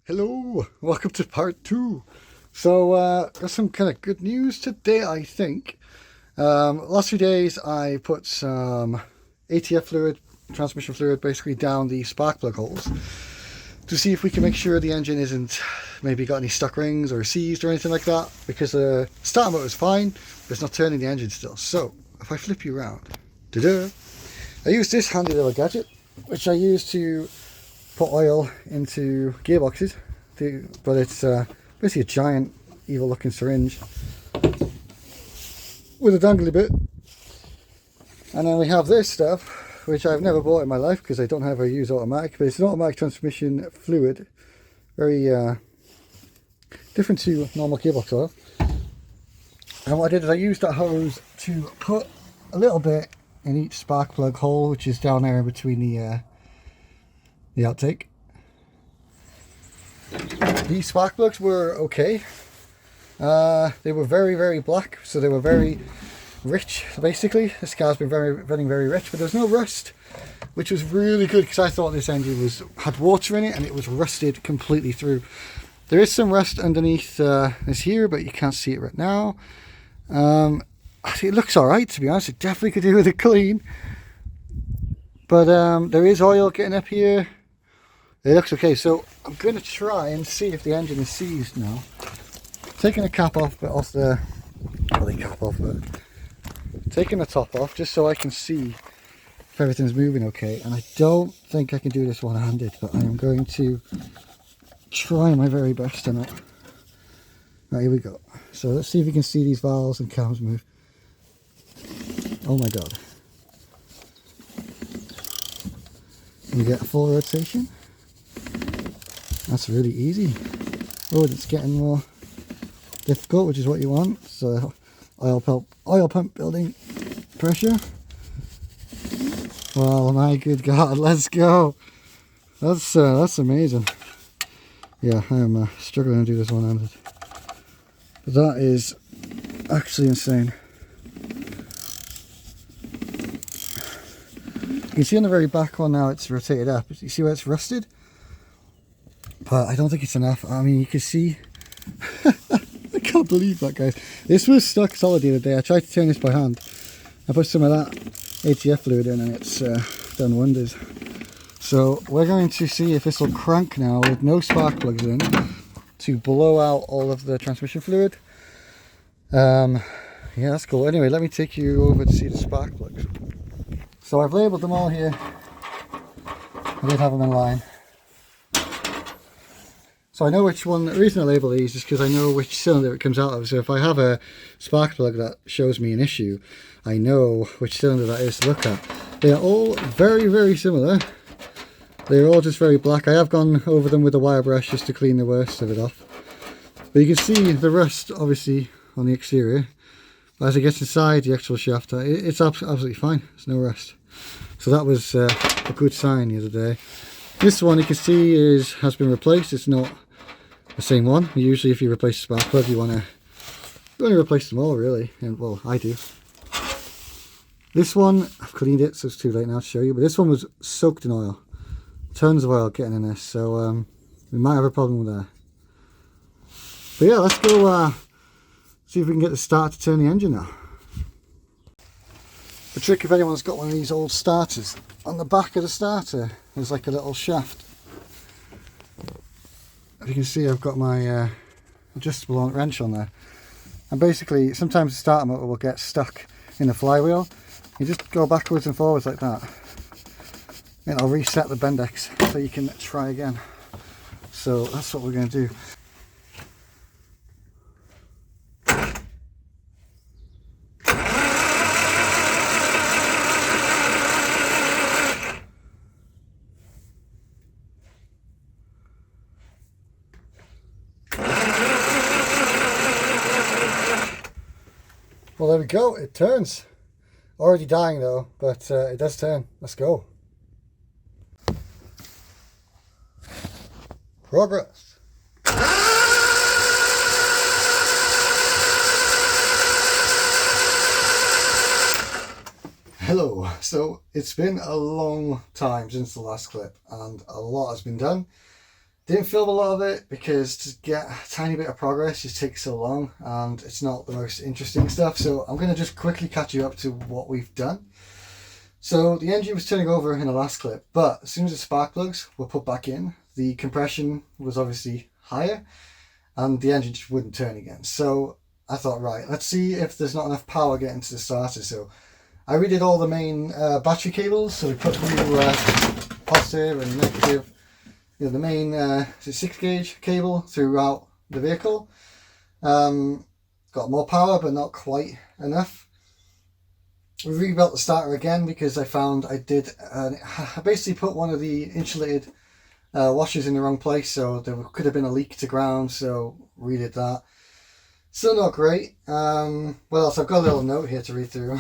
Hello, welcome to part two. Got some kind of good news today, I think. Last few days, I put some ATF fluid, transmission fluid, basically down the spark plug holes to see if we can make sure the engine isn't maybe got any stuck rings or seized or anything like that, because the start motor is fine, but it's not turning the engine still. So, if I flip you around, ta-da, I use this handy little gadget, which I use to put oil into gearboxes, but it's basically a giant evil looking syringe with a dangly bit. And then we have this stuff, which I've never bought in my life because I don't ever use automatic, but it's an automatic transmission fluid, very different to normal gearbox oil. And what I did is I used that hose to put a little bit in each spark plug hole, which is down there in between the outtake. These spark plugs were okay. They were very black, so they were very rich. Basically, this car's been running very rich, but there's no rust, which was really good because I thought this engine had water in it and it was rusted completely through. There is some rust underneath this here, but you can't see it right now. It looks alright, to be honest. It definitely could do with a clean, but there is oil getting up here. It looks okay, so I'm going to try and see if the engine is seized now. Taking the cap off, but off the cap off, but taking the top off just so I can see if everything's moving okay. And I don't think I can do this one-handed, but I am going to try my very best on it. Right, here we go. So let's see if we can see these valves and cams move. Oh my god. We get a full rotation. That's really easy. Oh, it's getting more difficult, which is what you want. So oil pump building pressure. Well, my good god, let's go. That's amazing. Yeah, I am struggling to do this one-handed. But that is actually insane. You can see on the very back one now it's rotated up. You see where it's rusted? But I don't think it's enough. I mean, you can see. I can't believe that, guys. This was stuck solid the other day. I tried to turn this by hand. I put some of that ATF fluid in and it's done wonders. So we're going to see if this will crank now with no spark plugs in to blow out all of the transmission fluid. Yeah, that's cool. Anyway, let me take you over to see the spark plugs. So I've labelled them all here. I did have them in line. So I know which one. The reason I label these is because I know which cylinder it comes out of. So if I have a spark plug that shows me an issue, I know which cylinder that is to look at. They are all very similar. They're all just very black. I have gone over them with a wire brush just to clean the worst of it off. But you can see the rust obviously on the exterior. But as it gets inside the actual shaft, it's absolutely fine. There's no rust. So that was a good sign the other day. This one you can see has been replaced. It's not the same one. Usually if you replace a spark plug you want to replace them all, really. And well, I do. This one, I've cleaned it, so it's too late now to show you, but this one was soaked in oil. Tons of oil getting in this, so we might have a problem with that. But yeah, let's go see if we can get the start to turn the engine now. The trick, if anyone's got one of these old starters, on the back of the starter there's like a little shaft. As you can see, I've got my adjustable wrench on there, and basically sometimes the starter motor will get stuck in the flywheel. You just go backwards and forwards like that, and I'll reset the Bendex so you can try again. So that's what we're going to do. Well, there we go, it turns. Already dying though, but it does turn. Let's go. Progress. Hello. So it's been a long time since the last clip and a lot has been done. Didn't film a lot of it because to get a tiny bit of progress just takes so long and it's not the most interesting stuff. So I'm going to just quickly catch you up to what we've done. So the engine was turning over in the last clip, but as soon as the spark plugs were put back in, the compression was obviously higher and the engine just wouldn't turn again. So I thought, right, let's see if there's not enough power getting to the starter. So I redid all the main battery cables. So we put new positive and negative, you know, the main 6 gauge cable throughout the vehicle. Got more power, but not quite enough. We rebuilt the starter again because I found I basically put one of the insulated washers in the wrong place, so there could have been a leak to ground, so redid that. Still not great. What else? I've got a little note here to read through.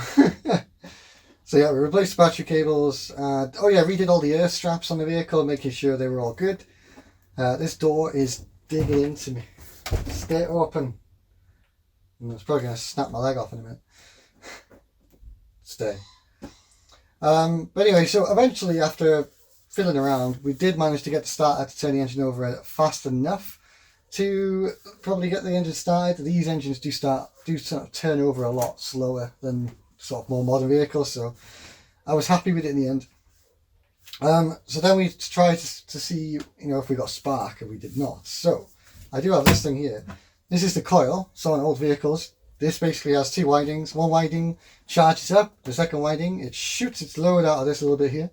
So yeah, we replaced the battery cables. Oh yeah, redid all the air straps on the vehicle, making sure they were all good. This door is digging into me. Stay open. And it's probably going to snap my leg off in a minute. Stay. But anyway, so eventually after fiddling around, we did manage to get the starter to turn the engine over fast enough to probably get the engine started. These engines do sort of turn over a lot slower than sort of more modern vehicles, so I was happy with it in the end. So then we tried to see, you know, if we got spark, and we did not. So I do have this thing here. This is the coil. So on old vehicles, this basically has 2 windings. One winding charges up, the second winding it shoots its load out of this a little bit here.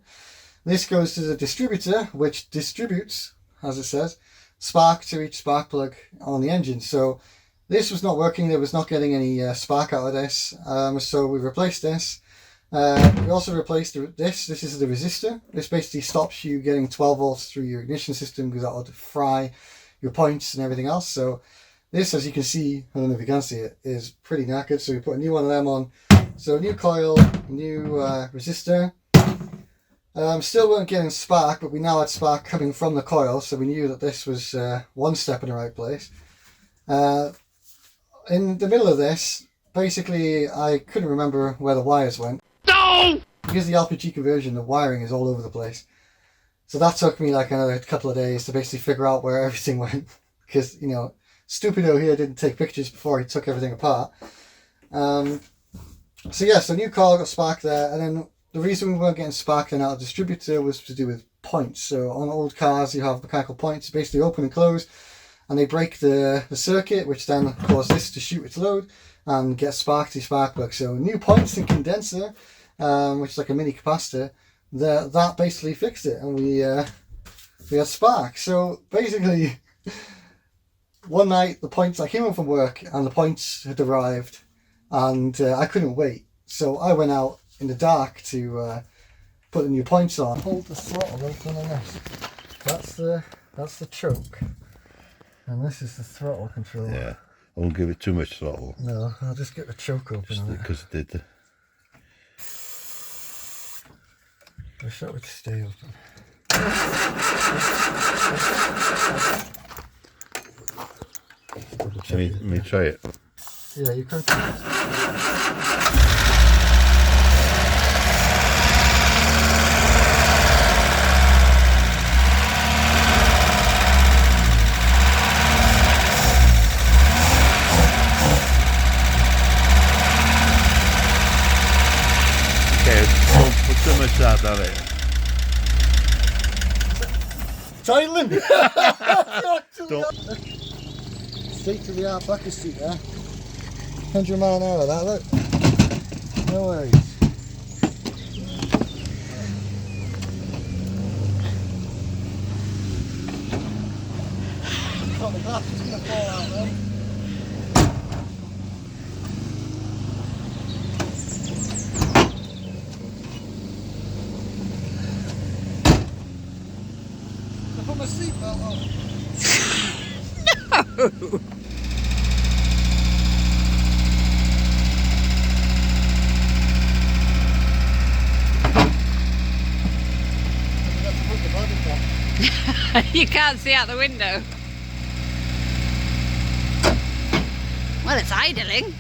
This goes to the distributor, which distributes, as it says, spark to each spark plug on the engine. So this was not working. It was not getting any spark out of this. So we replaced this. We also replaced this. This is the resistor. This basically stops you getting 12 volts through your ignition system because that would fry your points and everything else. So this, as you can see, I don't know if you can see it, is pretty knackered. So we put a new one of them on. So new coil, new resistor. Still weren't getting spark, but we now had spark coming from the coil, so we knew that this was one step in the right place. In the middle of this, basically, I couldn't remember where the wires went. No! Because the LPG conversion, the wiring is all over the place. So that took me like another couple of days to basically figure out where everything went. Because, you know, Stupido here didn't take pictures before he took everything apart. So yeah, so new coil got spark there, and then the reason we weren't getting spark then out of the distributor was to do with points. So on old cars, you have mechanical points, basically open and close, and they break the circuit, which then causes this to shoot its load and get spark to spark plug. So new points and condenser, which is like a mini capacitor, that basically fixed it, and we had spark. So basically, one night I came home from work and the points had arrived, and I couldn't wait. So I went out in the dark to put the new points on. Hold the throttle open on this. That's the choke, and this is the throttle control. Yeah, I won't give it too much throttle. No, I'll just get the choke open. Just because it did. I wish that would stay open. Let me try it. Yeah, you can. Okay, don't put too much out of it. Thailand! Don't. Straight to the art bucket seat there. 100 mile an hour, that look. No worries. Oh, the glass is going to fall out though. I put my seatbelt on. No! You can't see out the window. Well, it's idling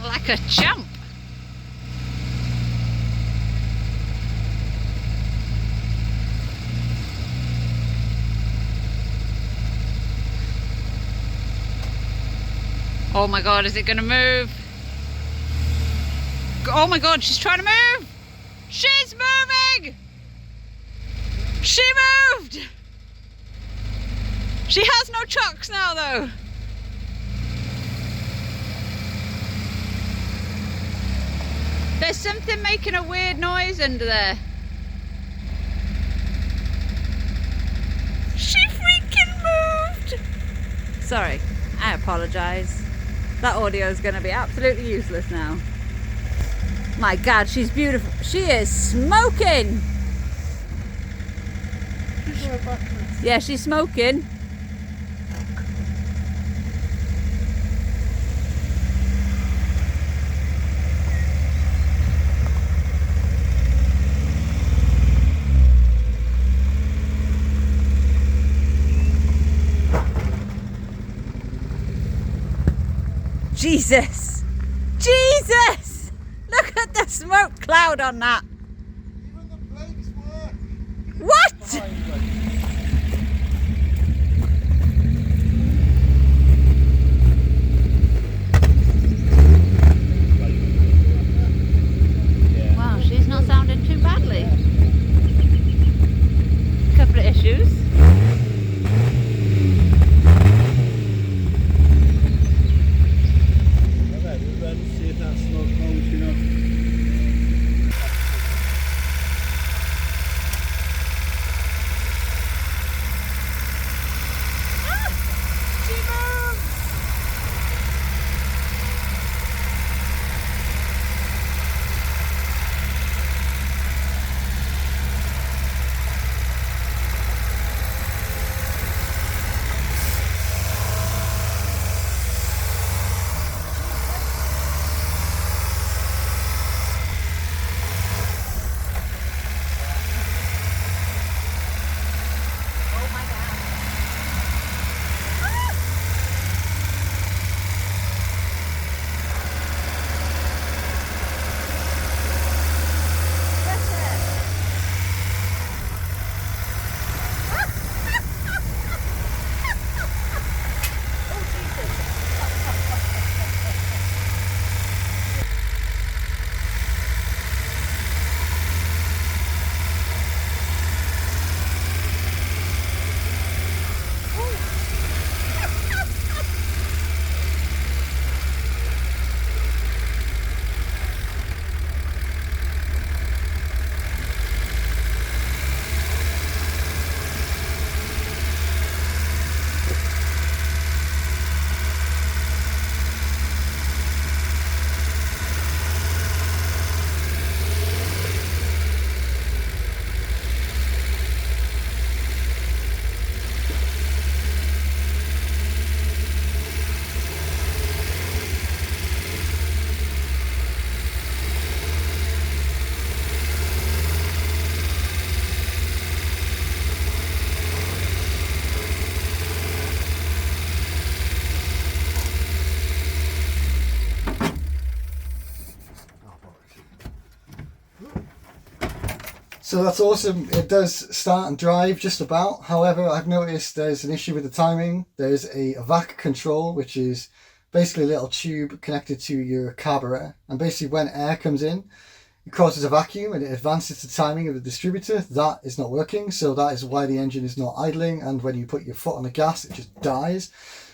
like a champ. Oh my god, is it gonna move? Oh my god, she's trying to move! She's moving! She moved! She has no chocks now though. There's something making a weird noise under there. She freaking moved! Sorry, I apologise. That audio is going to be absolutely useless now. My god, she's beautiful. She is smoking! She's going backwards. Yeah, she's smoking. Jesus! Jesus! Look at the smoke cloud on that! Even the brakes work. What? Wow, she's not sounding too badly. Couple of issues. See if that smoke moves enough. She moved! So that's awesome. It does start and drive just about. However, I've noticed there's an issue with the timing. There's a vac control, which is basically a little tube connected to your carburetor. And basically when air comes in, it causes a vacuum and it advances the timing of the distributor. That is not working. So that is why the engine is not idling. And when you put your foot on the gas, it just dies.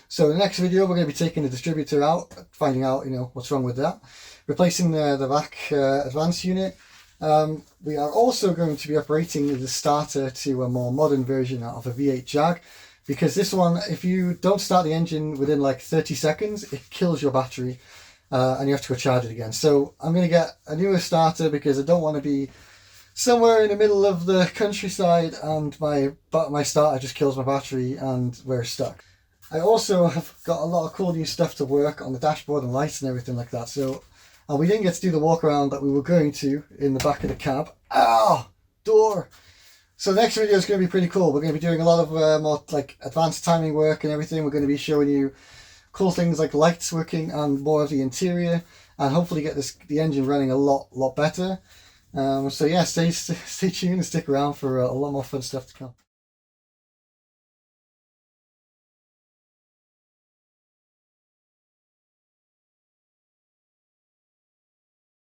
So in the next video, we're going to be taking the distributor out, finding out, what's wrong with that. Replacing the vac advance unit. We are also going to be operating the starter to a more modern version of a V8 Jag, because this one, if you don't start the engine within like 30 seconds, it kills your battery and you have to go charge it again. So I'm going to get a newer starter because I don't want to be somewhere in the middle of the countryside and my starter just kills my battery and we're stuck. I also have got a lot of cool new stuff to work on the dashboard and lights and everything like that. So we didn't get to do the walk around that we were going to in the back of the cab. Ow! Door! So the next video is going to be pretty cool. We're going to be doing a lot of more like advanced timing work and everything. We're going to be showing you cool things like lights working and more of the interior, and hopefully get the engine running a lot better. So yeah, stay tuned and stick around for a lot more fun stuff to come.